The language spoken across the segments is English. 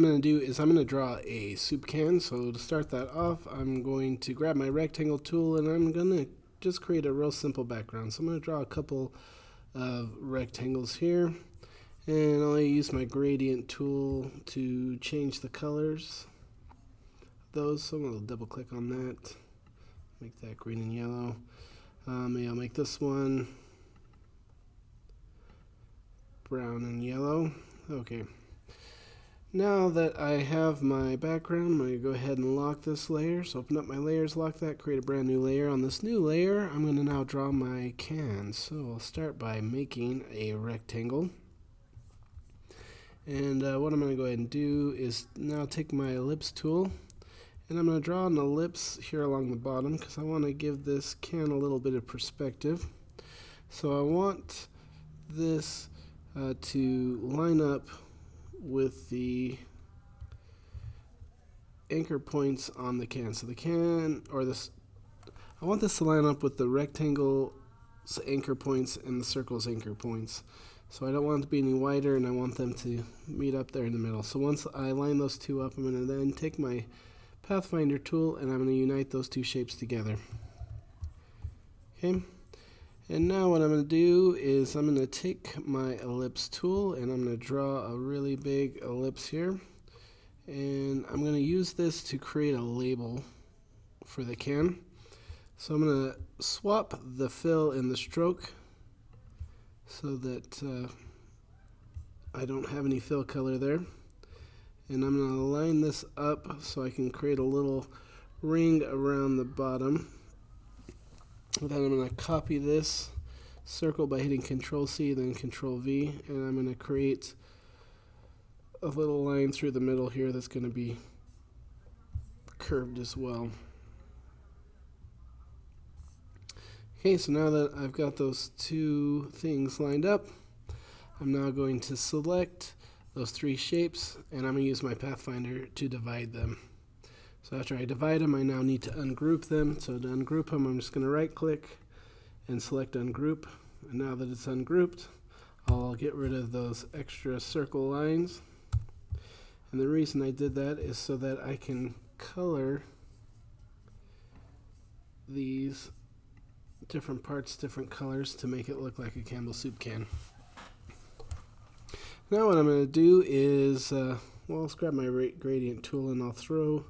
I'm going to do is I'm going to draw a soup can. So to start that off, I'm going to grab my rectangle tool and I'm going to just create a real simple background. So I'm going to draw a couple of rectangles here, and I'll use my gradient tool to change the colors of those. So I'm going to double click on that, make that green and yellow. Maybe I'll make this one brown and yellow. Okay. Now that I have my background, I'm going to go ahead and lock this layer. So open up my layers, lock that, create a brand new layer. On this new layer, I'm going to now draw my can. So I'll start by making a rectangle. And what I'm going to go ahead and do is now take my ellipse tool, and I'm going to draw an ellipse here along the bottom because I want to give this can a little bit of perspective. So I want this to line up with the anchor points on the can. So the can, or this, I want this to line up with the rectangle's anchor points and the circle's anchor points. So I don't want it to be any wider, and I want them to meet up there in the middle. So once I line those two up, I'm going to then take my Pathfinder tool and I'm going to unite those two shapes together. Okay. And now what I'm going to do is I'm going to take my ellipse tool and I'm going to draw a really big ellipse here. And I'm going to use this to create a label for the can. So I'm going to swap the fill and the stroke so that I don't have any fill color there. And I'm going to line this up so I can create a little ring around the bottom. Then I'm going to copy this circle by hitting Control C, then Control V, and I'm going to create a little line through the middle here that's going to be curved as well. Okay, so now that I've got those two things lined up, I'm now going to select those three shapes, and I'm going to use my Pathfinder to divide them. So after I divide them, I now need to ungroup them. So to ungroup them, I'm just going to right click and select ungroup. And now that it's ungrouped, I'll get rid of those extra circle lines. And the reason I did that is so that I can color these different parts different colors to make it look like a Campbell soup can. Now what I'm going to do is, let's grab my gradient tool and I'll throw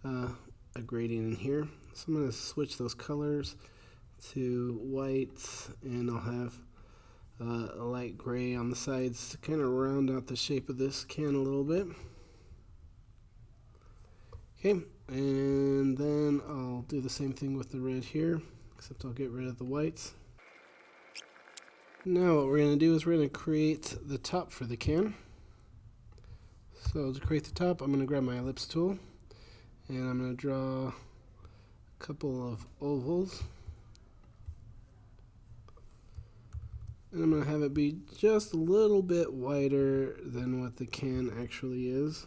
a gradient in here. So I'm going to switch those colors to white, and I'll have a light gray on the sides to kind of round out the shape of this can a little bit. Okay, and then I'll do the same thing with the red here, except I'll get rid of the whites. Now what we're going to do is we're going to create the top for the can. So to create the top, I'm going to grab my ellipse tool and I'm going to draw a couple of ovals. And I'm going to have it be just a little bit wider than what the can actually is.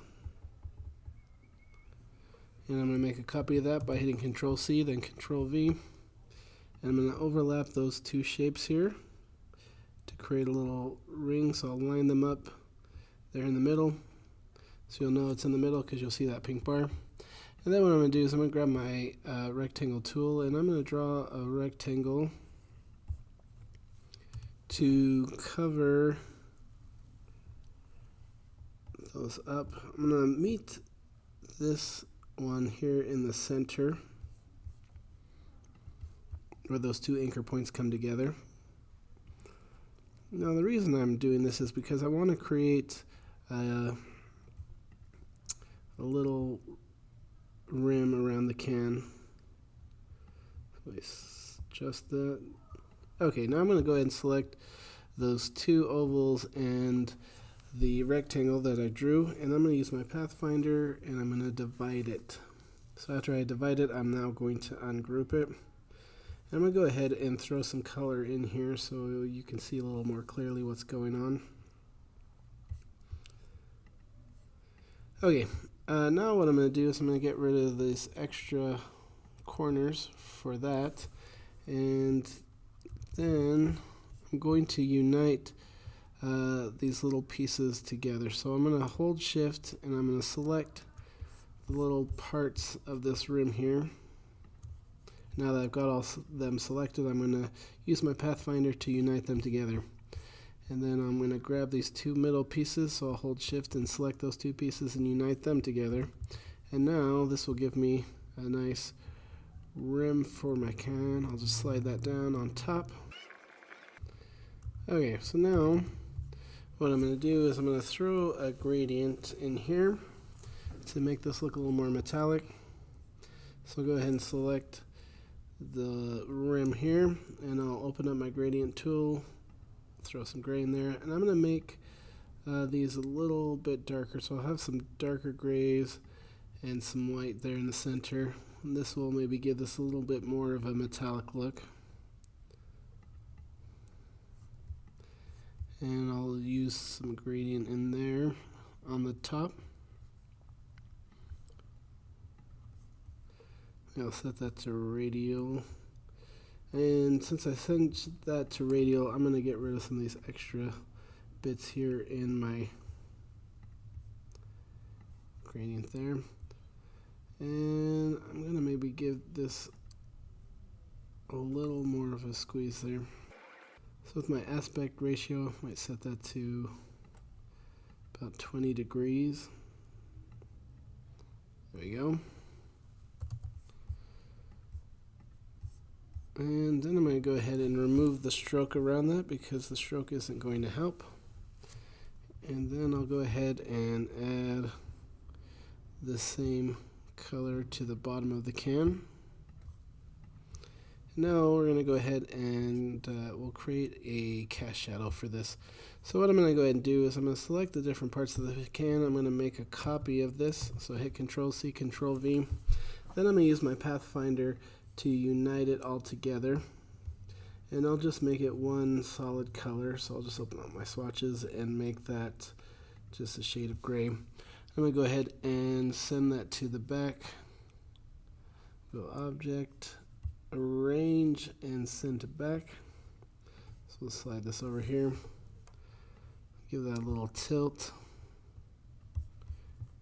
And I'm going to make a copy of that by hitting Control C, then Control V. And I'm going to overlap those two shapes here to create a little ring. So I'll line them up there in the middle. So you'll know it's in the middle because you'll see that pink bar. And then what I'm going to do is I'm going to grab my rectangle tool and I'm going to draw a rectangle to cover those up. I'm going to meet this one here in the center where those two anchor points come together. Now the reason I'm doing this is because I want to create a little rim around the can. So just that. Okay, now I'm going to go ahead and select those two ovals and the rectangle that I drew, and I'm going to use my Pathfinder and I'm going to divide it. So after I divide it, I'm now going to ungroup it. I'm going to go ahead and throw some color in here so you can see a little more clearly what's going on. Okay, now what I'm going to do is I'm going to get rid of these extra corners for that, and then I'm going to unite these little pieces together. So I'm going to hold shift and I'm going to select the little parts of this rim here. Now that I've got all them selected, I'm going to use my Pathfinder to unite them together. And then I'm going to grab these two middle pieces, so I'll hold shift and select those two pieces and unite them together. And now this will give me a nice rim for my can. I'll just slide that down on top. Okay, so now what I'm going to do is I'm going to throw a gradient in here to make this look a little more metallic. So I'll go ahead and select the rim here, and I'll open up my gradient tool, throw some gray in there, and I'm going to make these a little bit darker. So I'll have some darker grays and some white there in the center, and this will maybe give this a little bit more of a metallic look. And I'll use some gradient in there on the top. I'll set that to radial. And since I set that to radial, I'm going to get rid of some of these extra bits here in my gradient there. And I'm going to maybe give this a little more of a squeeze there. So with my aspect ratio, I might set that to about 20 degrees. There we go. And then I'm going to go ahead and remove the stroke around that because the stroke isn't going to help. And then I'll go ahead and add the same color to the bottom of the can. Now we're going to go ahead and we'll create a cast shadow for this. So what I'm going to go ahead and do is I'm going to select the different parts of the can. I'm going to make a copy of this. So hit Control C, Control V. Then I'm going to use my Pathfinder to unite it all together. And I'll just make it one solid color. So I'll just open up my swatches and make that just a shade of gray. I'm going to go ahead and send that to the back. Go Object, Arrange, and Send to Back. So we'll slide this over here. Give that a little tilt.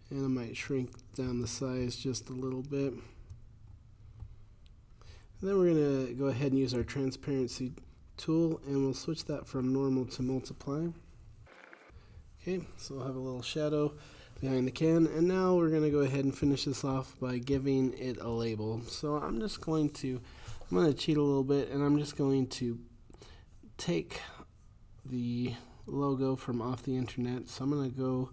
And I might shrink down the size just a little bit. And then we're going to go ahead and use our transparency tool, and we'll switch that from normal to multiply. Okay, so we'll have a little shadow behind the can, and now we're going to go ahead and finish this off by giving it a label. So I'm going to cheat a little bit, and I'm just going to take the logo from off the internet. So I'm going to go,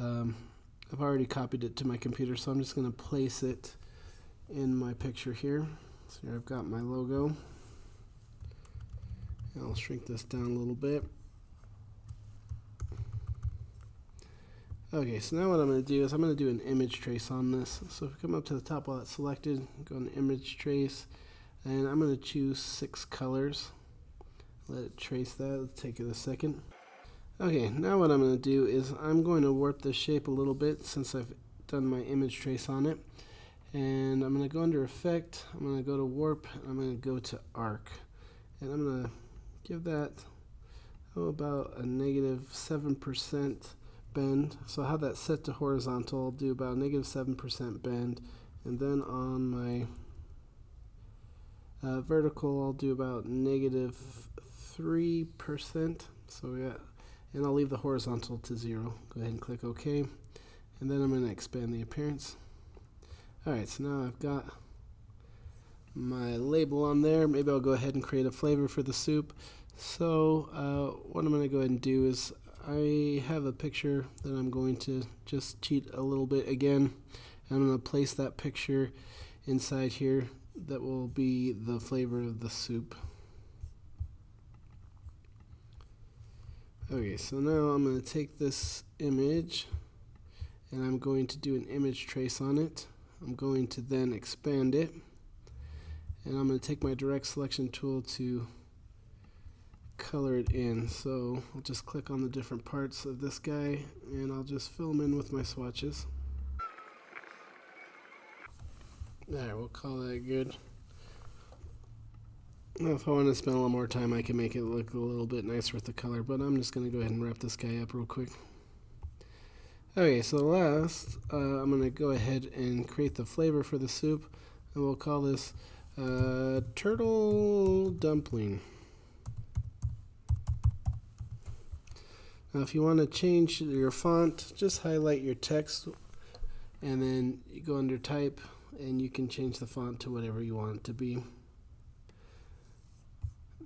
I've already copied it to my computer, so I'm just going to place it in my picture here. So here I've got my logo. And I'll shrink this down a little bit. Okay, so now what I'm going to do is I'm going to do an image trace on this. So if we come up to the top while it's selected, go on image trace, and I'm going to choose 6 colors. Let it trace that. Let's take it a second. Okay, now what I'm going to do is I'm going to warp the shape a little bit since I've done my image trace on it. And I'm going to go under Effect, I'm going to go to Warp, I'm going to go to Arc. And I'm going to give that about a -7% bend. So I'll have that set to horizontal. I'll do about -7% bend. And then on my vertical, I'll do about -3%. So yeah, and I'll leave the horizontal to 0. Go ahead and click OK. And then I'm going to expand the appearance. Alright, so now I've got my label on there. Maybe I'll go ahead and create a flavor for the soup. So what I'm going to go ahead and do is I have a picture that I'm going to just cheat a little bit again. And I'm going to place that picture inside here. That will be the flavor of the soup. Okay, so now I'm going to take this image and I'm going to do an image trace on it. I'm going to then expand it, and I'm going to take my direct selection tool to color it in. So I'll just click on the different parts of this guy and I'll just fill them in with my swatches. Alright, we'll call that good. Now, if I want to spend a little more time, I can make it look a little bit nicer with the color, but I'm just going to go ahead and wrap this guy up real quick. Okay, so last, I'm going to go ahead and create the flavor for the soup, and we'll call this turtle dumpling. Now, if you want to change your font, just highlight your text, and then you go under type, and you can change the font to whatever you want it to be.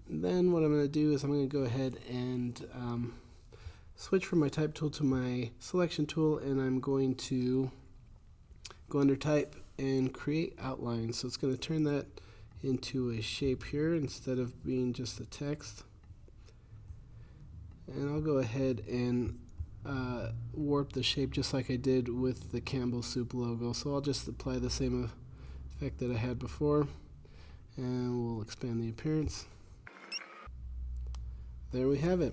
Then what I'm going to do is I'm going to go ahead and switch from my type tool to my selection tool, and I'm going to go under type and create outline. So it's going to turn that into a shape here instead of being just a text. And I'll go ahead and warp the shape just like I did with the Campbell's soup logo. So I'll just apply the same effect that I had before, and we'll expand the appearance. There we have it.